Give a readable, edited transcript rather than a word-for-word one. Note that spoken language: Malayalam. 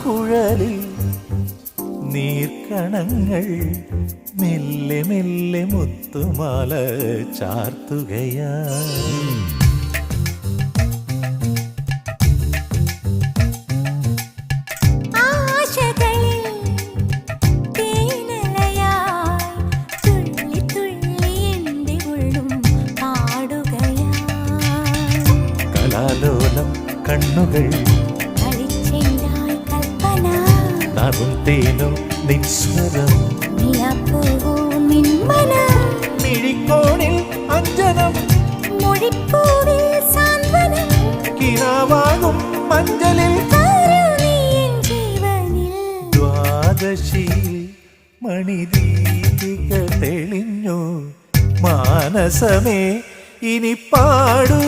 കുഴലിൽ നീർക്കണങ്ങൾ മെല്ലെ മെല്ലെ മുത്തുമാല ചാർത്തുകയാ. കലാലോലം കണ്ണുകൾ നാവും തേനും നിസ്വരം മിഴിക്കോണിൽ അഞ്ജനം കിനാവാകും മഞ്ചലിൽ ദ്വാദശി മണിദീപിക തെളിഞ്ഞു മാനസമേ ഇനി പാടൂ.